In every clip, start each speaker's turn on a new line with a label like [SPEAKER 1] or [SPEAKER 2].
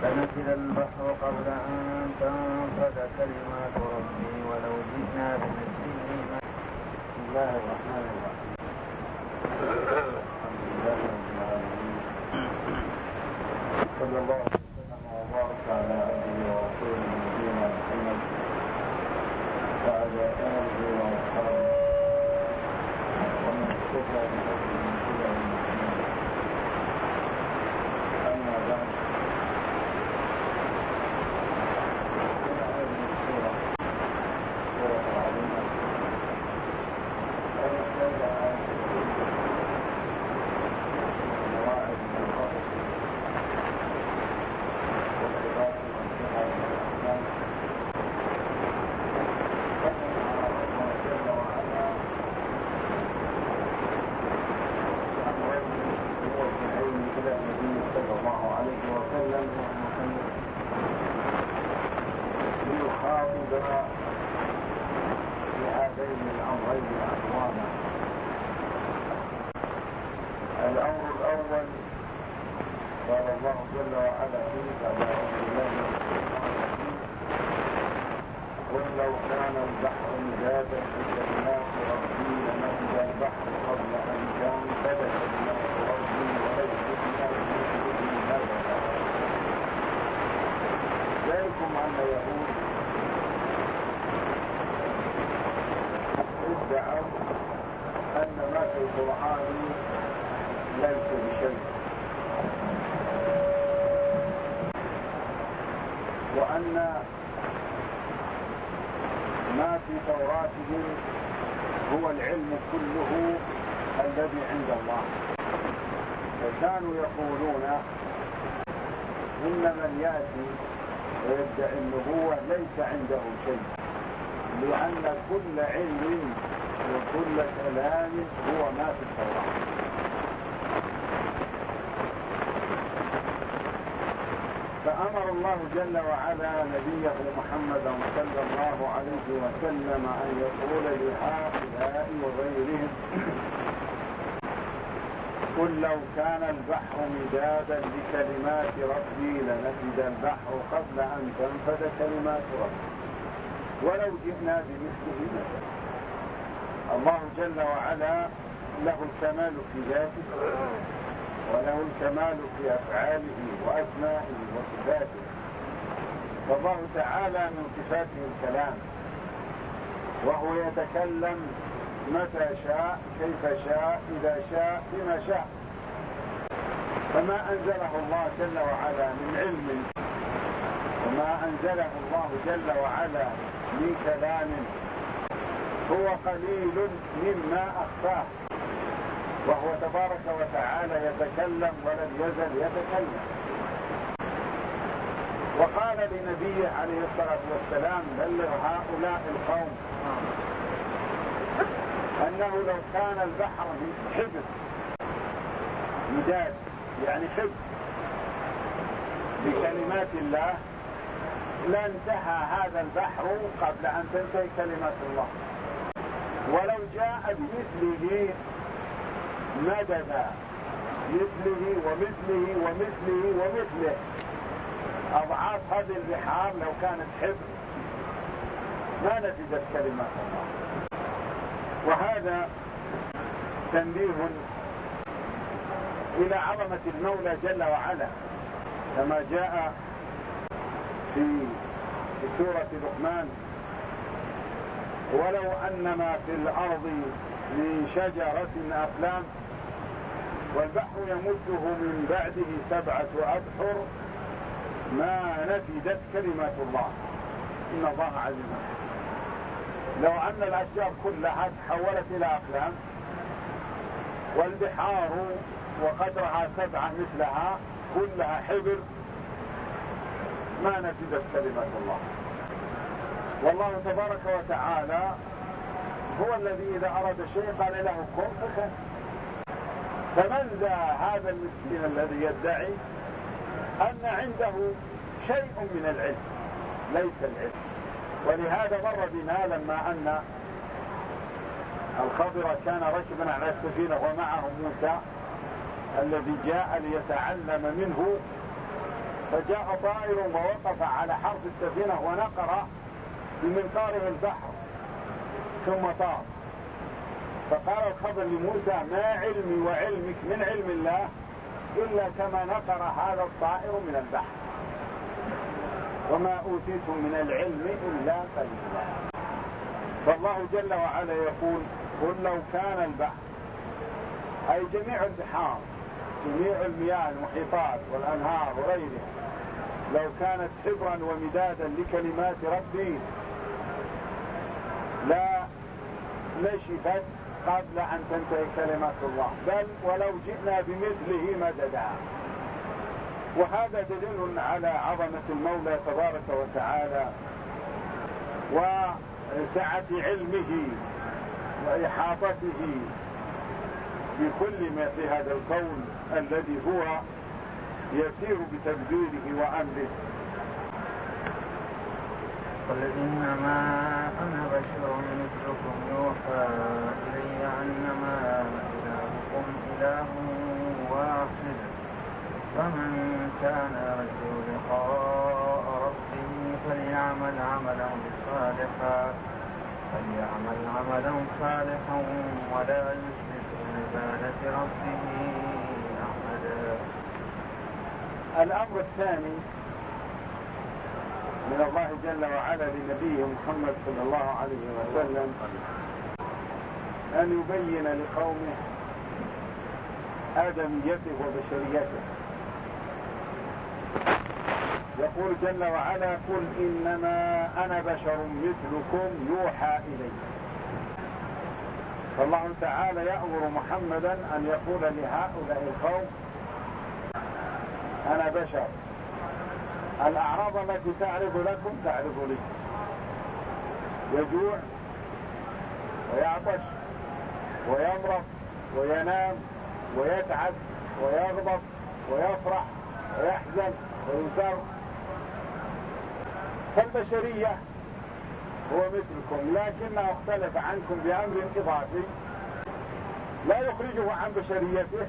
[SPEAKER 1] فنزل البحر قبل أن تنفذ كلمات ربي ولو جئنا بمثله. بسم الله الرحمن الرحيم. الحمد لله رب العالمين، صلى الله وسلم وبارك على عبده ورسوله نبينا محمد وعلى آله وأصحابه ومن اهتدى بهديه إلى يوم الدين. أما بعد، سورة العظيم مواعظ من القصص والعظات والنصيحة والأحكام. الله جل وعلا عن رجل هو في العلم إلى النبي صلى الله عليه وسلم ليخاطب هذين الأمرين أقواما. الأمر الأول قال الله جل وعلا فيه بعد أعوذ بالله من الشيطان الرجيم: قل لو كان البحر مدادا لكلمات ربي لنفد البحر قبل أن تنفد كلمات ربي ولو جئنا بمثله مددا. ذلكم أن يقول ادعوا أن ما في القرآن ليس بشيء، وأن ما في توراتهم هو العلم كله الذي عند الله. فكانوا يقولون إن من يأتي ويدعي النبوة ليس عنده شيء، لأن كل علم وكل كلام هو ما في التوراة. فأمر الله جل وعلا نبيه محمدا صلى الله عليه وسلم أن يقول لهؤلاء وغيرهم: قل لو كان البحر مدادا لكلمات ربي لنفد البحر قبل أن تنفد كلمات ربي ولو جئنا بمثله مددا. الله جل وعلا له الكمال في ذاته، وله الكمال في أفعاله وأسمائه وصفاته. فالله تعالى من صفاته الكلام، وهو يتكلم متى شاء كيف شاء إذا شاء بما شاء. فما أنزله الله جل وعلا من علم وما أنزله الله جل وعلا من كلام هو قليل مما أخفاه، وهو تبارك وتعالى يتكلم ولم يزل يتكلم. وقال لنبيه عليه الصلاة والسلام: بلغ هؤلاء القوم أنه لو كان البحر حبر مداد، يعني حبر بكلمات الله، لانتهى هذا البحر قبل أن تنتهي كلمات الله، ولو جاء بمثله مددا، مثله ومثله ومثله ومثله، أضعاف هذه البحار لو كانت حبر ما نفذت كلمات الله. وهذا تنبيه إلى عظمة المولى جل وعلا، كما جاء في سورة لقمان: ولو أن ما في الأرض من شجرة أقلام والبحر يمده من بعده 7 أبحر ما نفدت كلمات الله إن الله عزيز حكيم. لو أن الأشجار كلها تحولت إلى أقلام والبحار وقدرها 7 مثلها كلها حبر ما نفدت كلمات الله. والله تبارك وتعالى هو الذي إذا أراد شيء قال له كن فكن. فمن ذا هذا المسكين الذي يدعي أن عنده شيء من العلم؟ ليس العلم. ولهذا مر بنا لما أن الخضر كان ركبا على السفينة ومعه موسى، الذي جاء ليتعلم منه، فجاء طائر ووقف على حرف السفينة ونقر بمنقاره البحر ثم طار. فقال الخضر لموسى: ما علمي وعلمك من علم الله إلا كما نقر هذا الطائر من البحر، وما أوتيتم من العلم إلا قليلا. فالله جل وعلا يقول: قل لو كان البحر، أي جميع البحار، جميع المياه، المحيطات والأنهار وغيرها، لو كانت حبرا ومدادا لكلمات ربي لا نشفت قبل أن تنتهي كلمات الله، بل ولو جئنا بمثله مددا. وهذا دليل على عظمة المولى تبارك وتعالى وسعة علمه وإحاطته بكل ما في هذا الكون الذي هو يسير بتدبيره وأمره.
[SPEAKER 2] قل إنما أنا بشر مثلكم يوحى إلي أنما إلهكم إله واحد، فمن كان يرجو لقاء ربه فليعمل عملا صالحا ولا يشرك بعبادة ربه أحدا.
[SPEAKER 1] الأمر الثاني من الله جل وعلا لنبيه محمد صلى الله عليه وسلم أن يبين لقومه آدميته وبشريته. يقول جل وعلا: قل إنما أنا بشر مثلكم يوحى إلي. فالله تعالى يأمر محمدا أن يقول لهؤلاء القوم: أنا بشر. الأعراض التي تعرض لكم تعرض لي، يجوع ويعطش ويمرض وينام ويتعب ويغضب ويفرح ويحزن ويسر. فالبشرية هو مثلكم، لكنه اختلف عنكم بأمر إضافي لا يخرجه عن بشريته،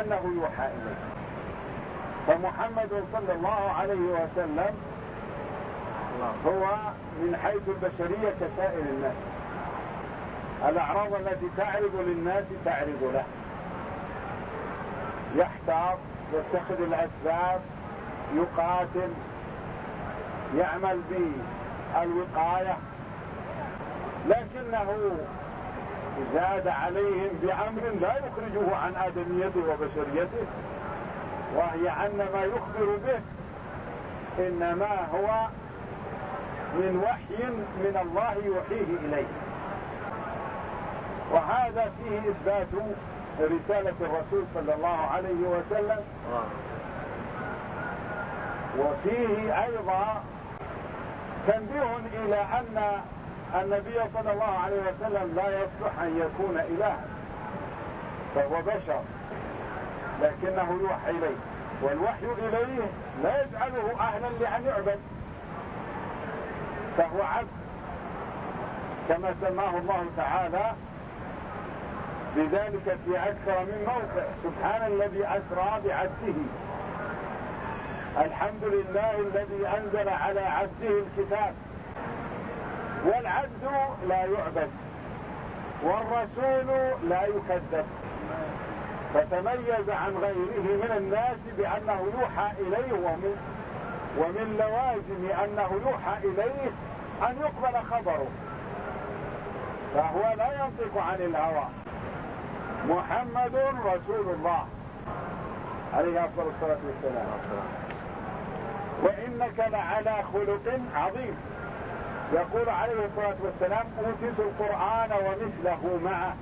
[SPEAKER 1] أنه يوحى إليه. فمحمد صلى الله عليه وسلم هو من حيث البشرية كسائر الناس. الأعراض التي تعرض للناس تعرض له، يحتاط، يتخذ الأسباب، يقاتل، يعمل بالوقاية، لكنه زاد عليهم بأمر لا يخرجه عن آدميته وبشريته، وهي أن ما يخبر به إنما هو من وحي من الله يوحيه إليه. وهذا فيه إثبات رسالة الرسول صلى الله عليه وسلم، وفيه أيضا تنبيه إلى أن النبي صلى الله عليه وسلم لا يصلح أن يكون إلها، فهو بشر لكنه يوحى إليه، والوحي إليه لا يجعله أهلا لأن يعبد، فهو عبد كما سماه الله تعالى بذلك في أكثر من موقع: سبحان الذي أسرى بعبده، الحمد لله الذي أنزل على عبده الكتاب. والعبد لا يعبد والرسول لا يكذب، فتميز عن غيره من الناس بأنه يوحى إليه، ومن لوازم أنه يوحى إليه أن يقبل خبره، فهو لا ينطق عن الهوى. محمد رسول الله عليه أفضل الصلاة والسلام. وإنك لعلى خلق عظيم. يقول عليه الصلاة والسلام: أوتيت القرآن ومثله معه.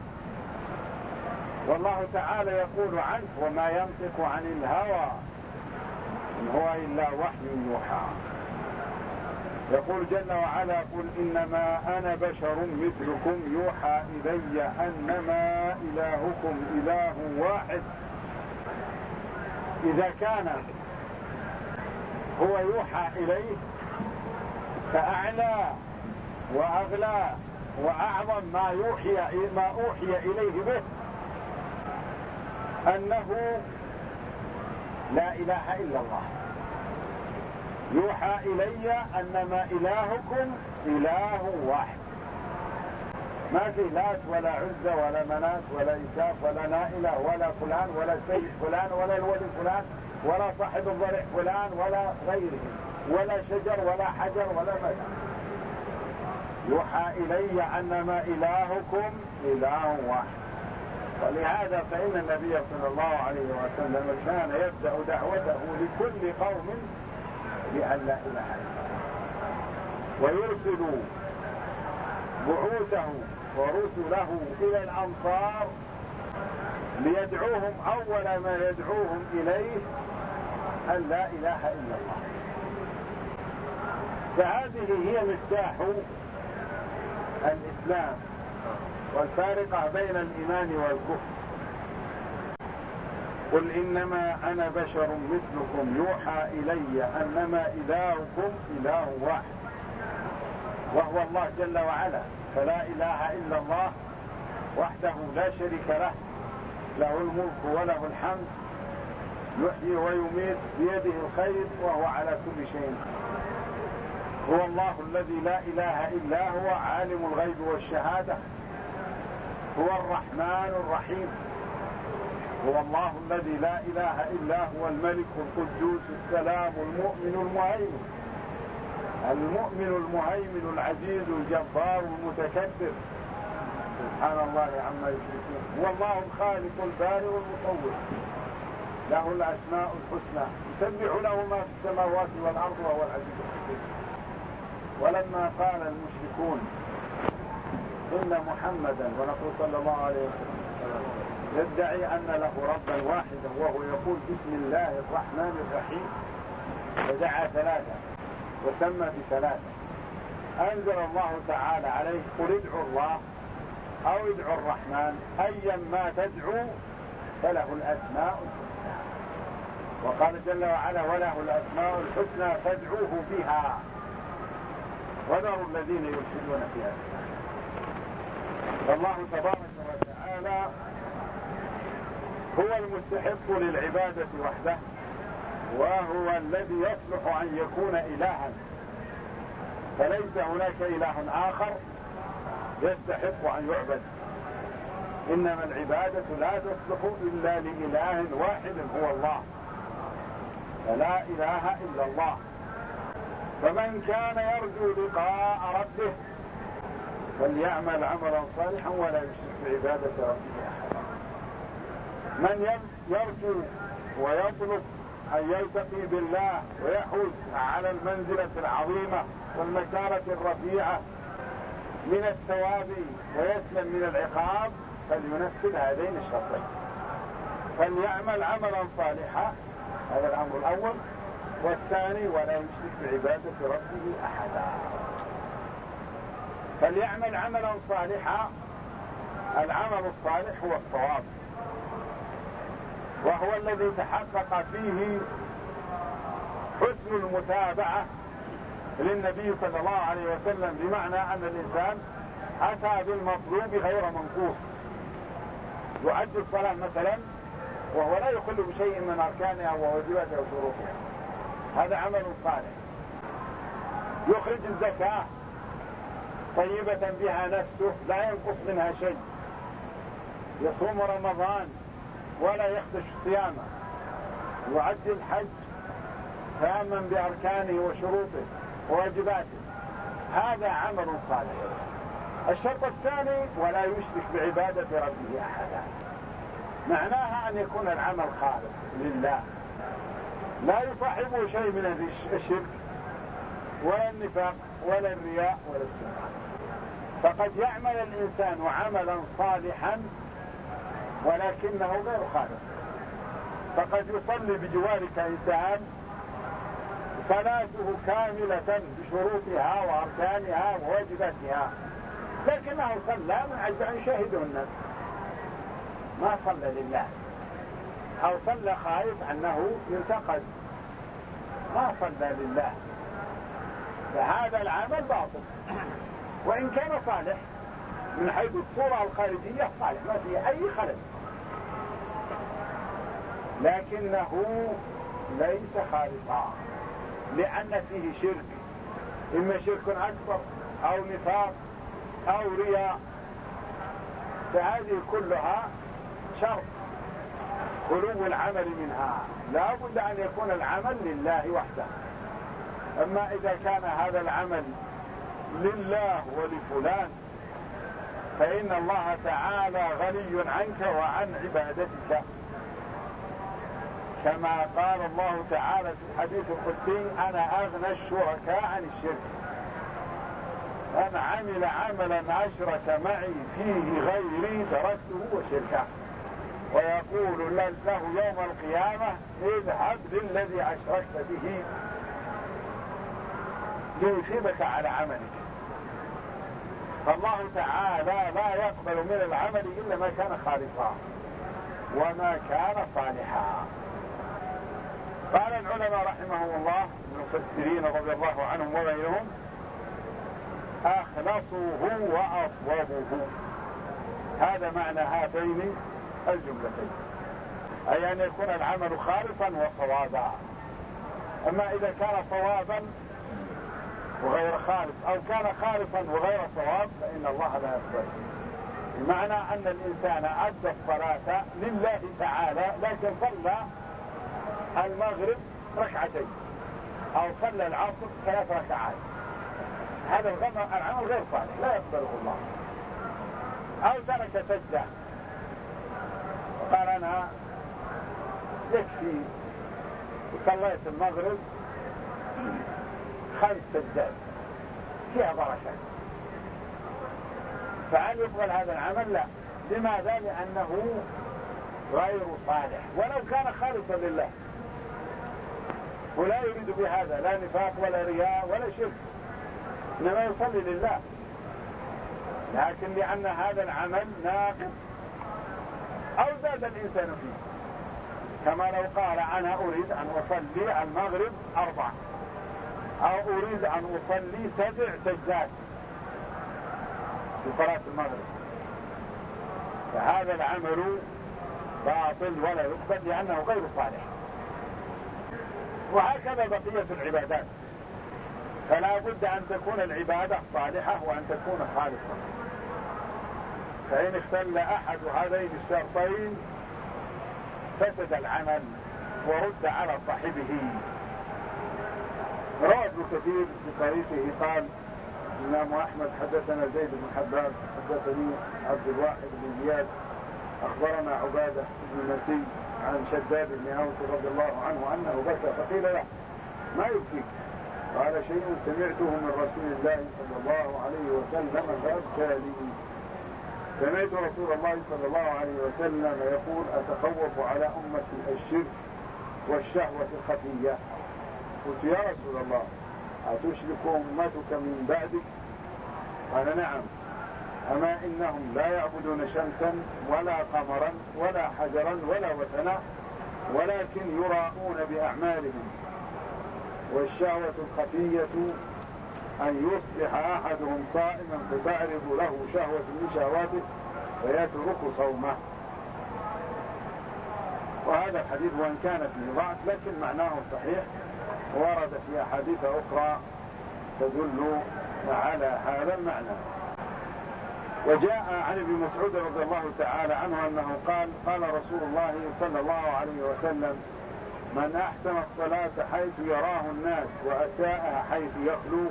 [SPEAKER 1] والله تعالى يقول عنه: وما ينطق عن الهوى إن هو إلا وحي يوحى. يقول جل وعلا: قل إنما أنا بشر مثلكم يوحى إلي أنما إلهكم إله واحد. إذا كان هو يوحى إليه فأعلى وأغلى وأعظم ما أوحي إليه به أنه لا إله إلا الله. يوحى إلي أنما إلهكم إله واحد، ما في لات ولا عزة ولا منات ولا إساف ولا نائلة ولا فلان ولا سيد فلان ولا الولي فلان ولا صاحب الضرع فلان ولا غيره ولا شجر ولا حجر ولا مدى. يوحى إلي أنما إلهكم إله واحد. ولهذا فإن النبي صلى الله عليه وسلم كان يبدأ دعوته لكل قوم بأن لا إله إلا الله، ويرسل بعوثه ورسله إلى الأمصار ليدعوهم أول ما يدعوهم إليه أن لا إله إلا الله. فهذه هي مفتاح الإسلام والفارقة بين الإيمان والكفر. قل إنما أنا بشر مثلكم يوحى إلي أنما إلهكم إله واحد، وهو الله جل وعلا. فلا إله إلا الله وحده لا شريك له، له الملك وله الحمد، يحيي ويميت بيده الخير وهو على كل شيء. هو الله الذي لا إله إلا هو عالم الغيب والشهادة، هو الرحمن الرحيم. هو الله الذي لا إله إلا هو الملك القدوس السلام المؤمن المهيمن، المؤمن المهيمن العزيز الجبار المتكبر، سبحان الله عما يشركون. هو الله الخالق البارئ المصور، له الأسماء الحسنى، يسبح له ما في السماوات والأرض وهو العزيز الحكيم. ولما قال المشركون إن محمدا ونقول صلى الله عليه وسلم يدعي أن له ربا واحدا وهو يقول بسم الله الرحمن الرحيم، فدعا ثلاثة وسمى بثلاثة، أنزل الله تعالى عليه قل ادعوا الله أو ادعوا الرحمن أيا ما تدعوا فله الأسماء الحسنى. وقال جل وعلا وله الأسماء الحسنى فادعوه بها وذروا الذين يلحدون في أسمائه. فالله تبارك وتعالى هو المستحق للعبادة وحده، وهو الذي يصلح أن يكون إلها، فليس هناك إله آخر يستحق أن يعبد. إنما العبادة لا تصلح إلا لإله واحد هو الله، فلا إله إلا الله. فمن كان يرجو لقاء ربه فليعمل عملا صالحا ولا يشرك بعبادة ربه أحدا. من يرجو ويطلب أن يلتقي بالله ويحوز على المنزلة العظيمة والمكانة الرفيعة من الثواب ويسلم من العقاب فلينفذ هذين الشرطين، فليعمل عملا صالحا، هذا الأمر الأول، والثاني ولا يشرك بعبادة ربه أحدا. فليعمل عملا صالحا، العمل الصالح هو الصواب، وهو الذي تحقق فيه حسن المتابعة للنبي صلى الله عليه وسلم، بمعنى أن الإنسان أتى بالمطلوب غير منقوص. يؤدي الصلاة مثلا وهو لا يخل بشيء من أركانها وواجباتها وشروطها، هذا عمل صالح. يخرج الزكاة طيبة بها نفسه لا ينقص منها شيء. يصوم رمضان ولا يخدش صيامه. يؤدي الحج تاما بأركانه وشروطه وواجباته، هذا عمل صالح. الشرط الثاني ولا يشرك بعبادة ربه أحدا، معناها أن يكون العمل خالص لله، لا يصاحبه شيء من الشرك ولا النفاق ولا الرياء ولا السمعة. فقد يعمل الإنسان عملا صالحا ولكنه غير خالص. فقد يصلي بجوارك إنسان صلاته كاملة بشروطها وأركانها وواجباتها، لكنه صلى من أجل أن يشاهده الناس، ما صلى لله، أو صلى خائف أنه ينتقد، ما صلى لله، فهذا العمل باطل. وإن كان صالح من حيث الصورة الخارجية صالح، ما فيه أي خلل، لكنه ليس خالصا، لأن فيه شرك، إما شرك أكبر أو نفاق أو رياء، فهذه كلها شرط خلو العمل منها. لا بد أن يكون العمل لله وحده. أما إذا كان هذا العمل لله ولفلان فإن الله تعالى غني عنك وعن عبادتك، كما قال الله تعالى في الحديث القدسي: أنا أغنى الشركاء عن الشرك، من عمل عملا أشرك معي فيه غيري تركته وشركه. ويقول له يوم القيامة: اذهب للذي أشركت به ليثيبك على عملك. فالله تعالى لا يقبل من العمل إلا ما كان خالصا وما كان صالحا. قال العلماء رحمهم الله المفسرين رضي الله عنهم وغيرهم: أخلصوه وأصوبوه. هذا معنى هاتين الجملتين، أي أن يكون العمل خالصا وصوابا. أما إذا كان صوابا وغير خالص أو كان خالصا وغير صواب فإن الله لا يقبل. بمعنى أن الإنسان أدى الصلاة لله تعالى لكن صلى المغرب ركعتين أو صلى العصر 3 ركعات، هذا العمل غير صالح لا يقبله الله. أو ترك سجدة وقال: أنا يكفي صليت المغرب 5 سجدات فيها بركة، فهل يقبل هذا العمل؟ لا. لماذا؟ لأنه غير صالح ولو كان خالصا لله، ولا يريد بهذا لا نفاق ولا رياء ولا شرك، إنما يصلي لله، لكن لأن هذا العمل ناقص أو زاد الإنسان فيه، كما لو قال: أنا أريد أن أصلي المغرب 4 أو أريد أن أصلي 7 سجدات في صلاة المغرب، فهذا العمل باطل ولا يقبل لأنه غير صالح. وهكذا بقية العبادات، فلا بد أن تكون العبادة صالحة وأن تكون خالصة، فإن اختل أحد هذين الشرطين فسد العمل ورد على صاحبه. روى ابن كثير بطريقه قال: الإمام أحمد حدثنا زيد بن حباب حدثني عبد الواحد بن زياد أخبرنا عبادة بن مسي عن شداد بن أوس رضي الله عنه أنه بكى، فقيل له: ما يبكيك؟ قال: شيء سمعته من رسول الله صلى الله عليه وسلم فأبكى لي. سمعت رسول الله صلى الله عليه وسلم يقول: أتخوف على أمتي الشرك والشهوة الخفية. قلت: يا رسول الله أتشرك أمتك من بعدك؟ قال: نعم. أما إنهم لا يعبدون شمسا ولا قمرا ولا حجرا ولا وثنا، ولكن يراءون بأعمالهم، والشهوة الخفية أن يصبح أحدهم صائما فتعرض له شهوة من شهواته فيترك صومه. وهذا الحديث وإن كان فيه ضعف لكن معناه صحيح، ورد في أحاديث أخرى تدل على هذا المعنى. وجاء عن ابن مسعود رضي الله تعالى عنه أنه قال: قال رسول الله صلى الله عليه وسلم: من أحسن الصلاة حيث يراه الناس وأساءها حيث يخلو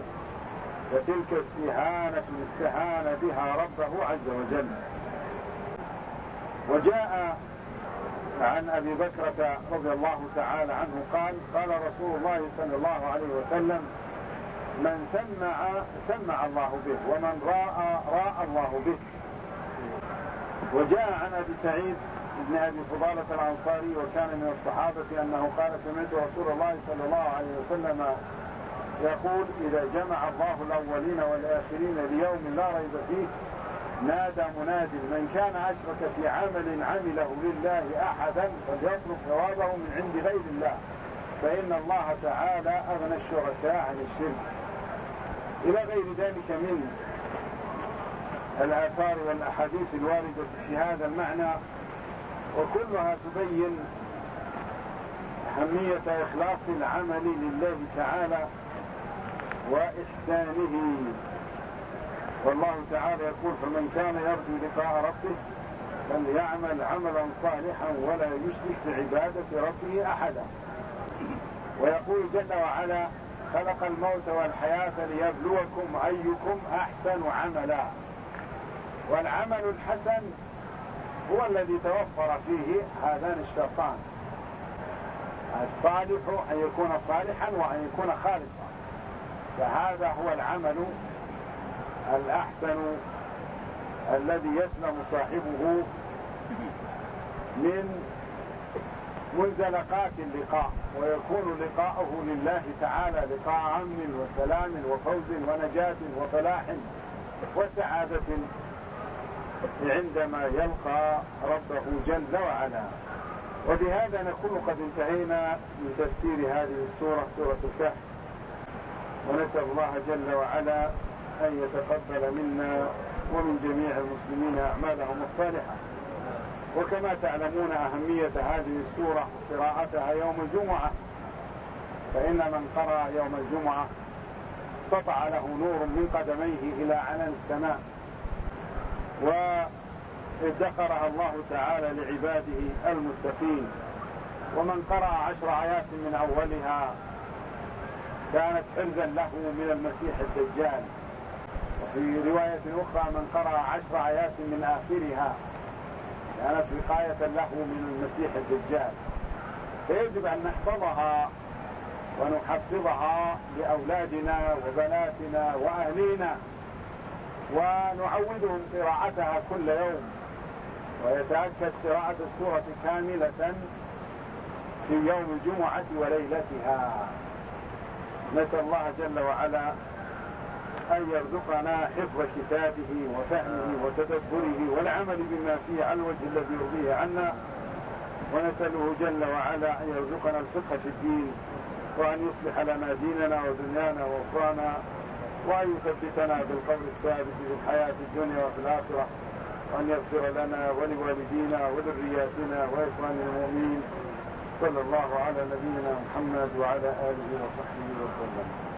[SPEAKER 1] فتلك استهانة استهان بها ربه عز وجل. وجاء عن أبي بكرة رضي الله تعالى عنه قال: قال رسول الله صلى الله عليه وسلم: من سمع الله به، ومن راى الله به. وجاء عن أبي سعيد بن أبي فضالة الأنصاري وكان من الصحابة أنه قال: سمعت رسول الله صلى الله عليه وسلم يقول: إذا جمع الله الأولين والآخرين ليوم لا ريب فيه نادى مناد: من كان أشرك في عمل عمله لله أحدا فليطلب ثوابه من عند غير الله، فإن الله تعالى أغنى الشركاء عن الشرك. إلى غير ذلك من الآثار والأحاديث الواردة في هذا المعنى، وكلها تبين أهمية إخلاص العمل لله تعالى وإحسانه. والله تعالى يقول: فمن كان يرجو لقاء ربه فليعمل عملا صالحا ولا يشرك بعبادة ربه أحدا. ويقول جل وعلا: خلق الموت والحياة ليبلوكم أيكم أحسن عملا. والعمل الحسن هو الذي توفر فيه هذان الشرطان: الصالح أن يكون صالحا وأن يكون خالصا. فهذا هو العمل الأحسن الذي يسلم صاحبه من منزلقات اللقاء، ويكون لقاؤه لله تعالى لقاء أمن وسلام وفوز ونجاة وفلاح وسعادة عندما يلقى ربه جل وعلا. وبهذا نكون قد انتهينا من تفسير هذه السورة، سورة الكهف، ونسأل الله جل وعلا أن يتقبل منا ومن جميع المسلمين أعمالهم الصالحة. وكما تعلمون أهمية هذه السورة قراءتها يوم الجمعة، فإن من قرأ يوم الجمعة سطع له نور من قدميه إلى عنان السماء، وادخرها الله تعالى لعباده المتقين. ومن قرأ 10 آيات من أولها كانت حرزا له من المسيح الدجال. وفي رواية أخرى: من قرأ 10 آيات من آخرها كانت وقاية له من المسيح الدجال. فيجب أن نحفظها ونحفظها لأولادنا وبناتنا وأهلينا، ونعودهم قراءتها كل يوم، ويتأكد قراءة السورة كاملة في يوم الجمعة وليلتها. نسأل الله جل وعلا أن يرزقنا حفظ كتابه وفهمه وتدبره والعمل بما فيه على الوجه الذي يرضيه عنا. ونسأله جل وعلا أن يرزقنا الفقه في الدين، وأن يصلح لنا ديننا ودنيانا وأخرانا، وأن يثبتنا بالقول الثابت في الحياة الدنيا وفي الآخرة، وأن يغفر لنا ولوالدينا وذرياتنا وإخواننا المؤمنين. صلى الله على نبينا محمد وعلى آله وصحبه وسلم.